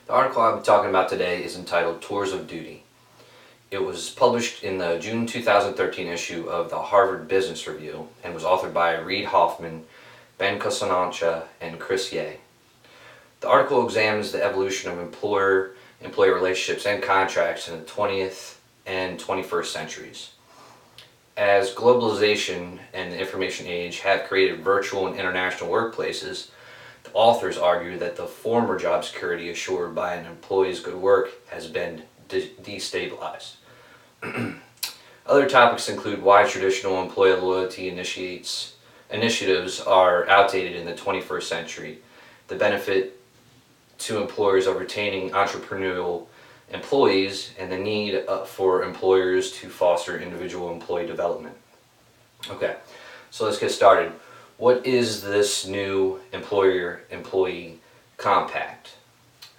The article I'll be talking about today is entitled Tours of Duty. It was published in the June 2013 issue of the Harvard Business Review and was authored by Reid Hoffman, Ben Casonancha, and Chris Ye. The article examines the evolution of employer-employee relationships and contracts in the 20th and 21st centuries. As globalization and the information age have created virtual and international workplaces, the authors argue that the former job security assured by an employee's good work has been destabilized. Other topics include why traditional employee loyalty initiatives are outdated in the 21st century, the benefit to employers of retaining entrepreneurial employees, and the need for employers to foster individual employee development. Okay, so let's get started. What is this new employer-employee compact?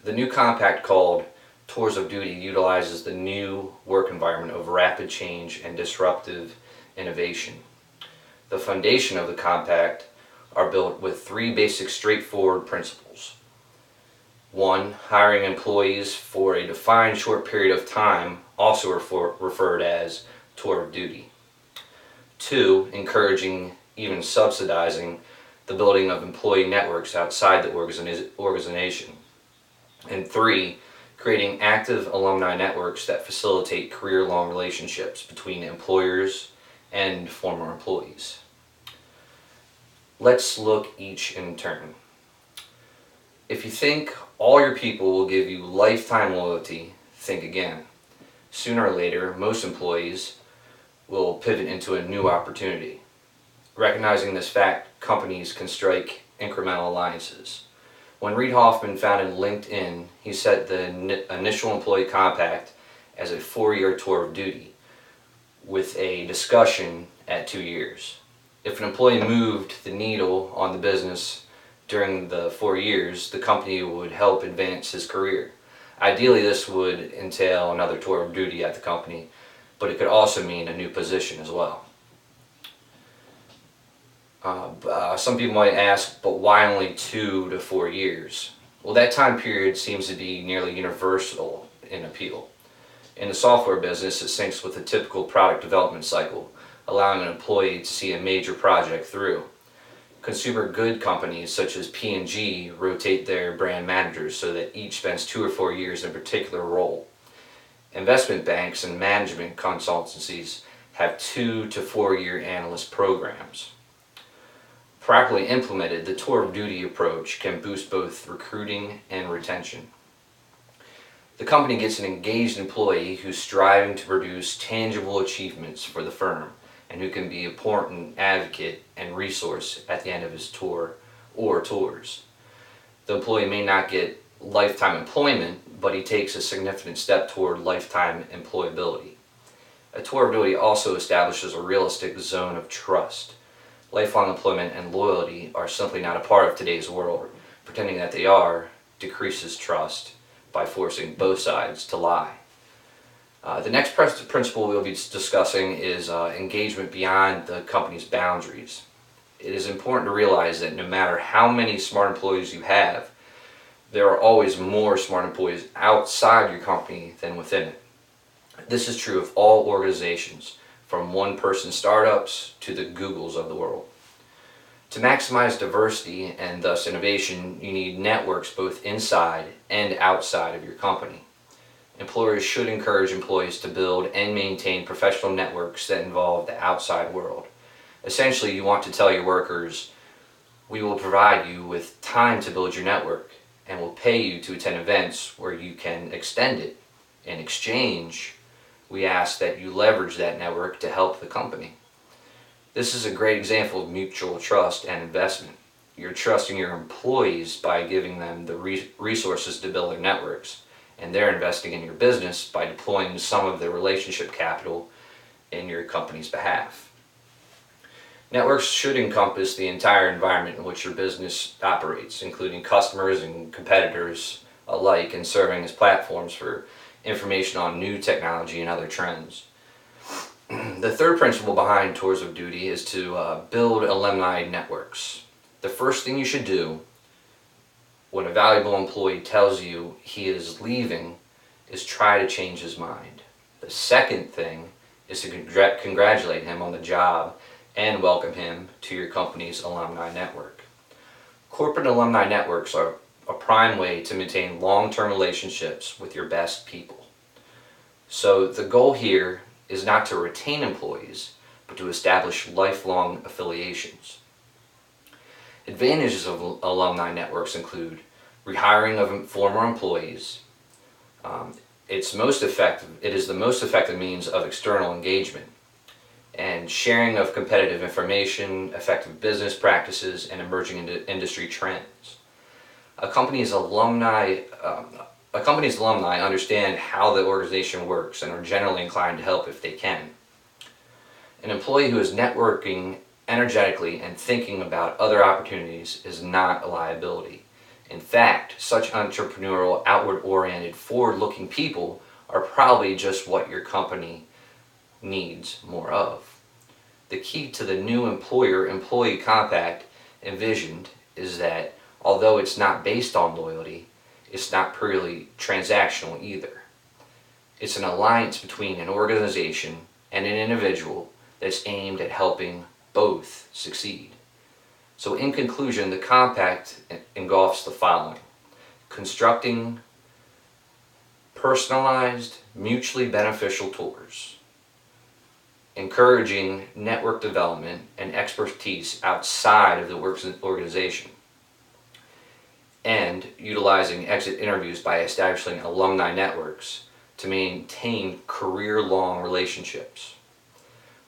The new compact, called Tours of Duty, utilizes the new work environment of rapid change and disruptive innovation. The foundation of the compact are built with three basic straightforward principles. 1. Hiring employees for a defined short period of time, also referred as tour of duty. 2. Encouraging, even subsidizing, the building of employee networks outside the organization. And 3. Creating active alumni networks that facilitate career-long relationships between employers and former employees. Let's look each in turn. If you think all your people will give you lifetime loyalty, think again. Sooner or later, most employees will pivot into a new opportunity. Recognizing this fact, companies can strike incremental alliances. When Reid Hoffman founded LinkedIn, he set the initial employee compact as a 4-year tour of duty, with a discussion at 2 years. If an employee moved the needle on the business during the 4 years, the company would help advance his career. Ideally, this would entail another tour of duty at the company, but it could also mean a new position as well. Some people might ask, but why only 2 to 4 years? Well, that time period seems to be nearly universal in appeal. In the software business, it syncs with the typical product development cycle, allowing an employee to see a major project through. Consumer good companies such as P&G rotate their brand managers so that each spends 2 or 4 years in a particular role. Investment banks and management consultancies have 2 to 4 year analyst programs. Properly implemented, the tour of duty approach can boost both recruiting and retention. The company gets an engaged employee who's striving to produce tangible achievements for the firm, and who can be an important advocate and resource at the end of his tour or tours. The employee may not get lifetime employment, but he takes a significant step toward lifetime employability. A tour of duty also establishes a realistic zone of trust. Lifelong employment and loyalty are simply not a part of today's world. Pretending that they are decreases trust by forcing both sides to lie. The next principle we'll be discussing is engagement beyond the company's boundaries. It is important to realize that no matter how many smart employees you have, there are always more smart employees outside your company than within it. This is true of all organizations, from one-person startups to the Googles of the world. To maximize diversity and thus innovation, you need networks both inside and outside of your company. Employers should encourage employees to build and maintain professional networks that involve the outside world. Essentially, you want to tell your workers, we will provide you with time to build your network and will pay you to attend events where you can extend it. In exchange, we ask that you leverage that network to help the company. This is a great example of mutual trust and investment. You're trusting your employees by giving them the resources to build their networks, and they're investing in your business by deploying some of their relationship capital in your company's behalf. Networks should encompass the entire environment in which your business operates, including customers and competitors alike, and serving as platforms for information on new technology and other trends. The third principle behind Tours of Duty is to build alumni networks. The first thing you should do when a valuable employee tells you he is leaving, is try to change his mind. The second thing is to congratulate him on the job and welcome him to your company's alumni network. Corporate alumni networks are a prime way to maintain long-term relationships with your best people. So the goal here is not to retain employees, but to establish lifelong affiliations. Advantages of alumni networks include rehiring of former employees. It is the most effective means of external engagement, and sharing of competitive information, effective business practices, and emerging industry trends. A company's alumni understand how the organization works and are generally inclined to help if they can. An employee who is networking energetically and thinking about other opportunities is not a liability. In fact, such entrepreneurial, outward-oriented, forward-looking people are probably just what your company needs more of. The key to the new employer-employee compact envisioned is that although it's not based on loyalty, it's not purely transactional either. It's an alliance between an organization and an individual that's aimed at helping both succeed. So in conclusion, the compact engulfs the following: constructing personalized, mutually beneficial tours, encouraging network development and expertise outside of the organization, and utilizing exit interviews by establishing alumni networks to maintain career-long relationships.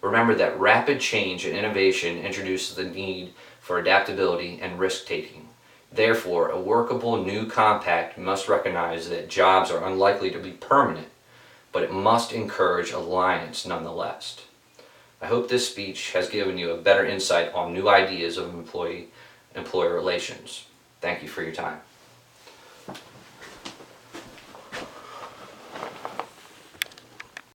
Remember that rapid change and innovation introduces the need for adaptability and risk-taking. Therefore, a workable new compact must recognize that jobs are unlikely to be permanent, but it must encourage alliance nonetheless. I hope this speech has given you a better insight on new ideas of employee-employer relations. Thank you for your time.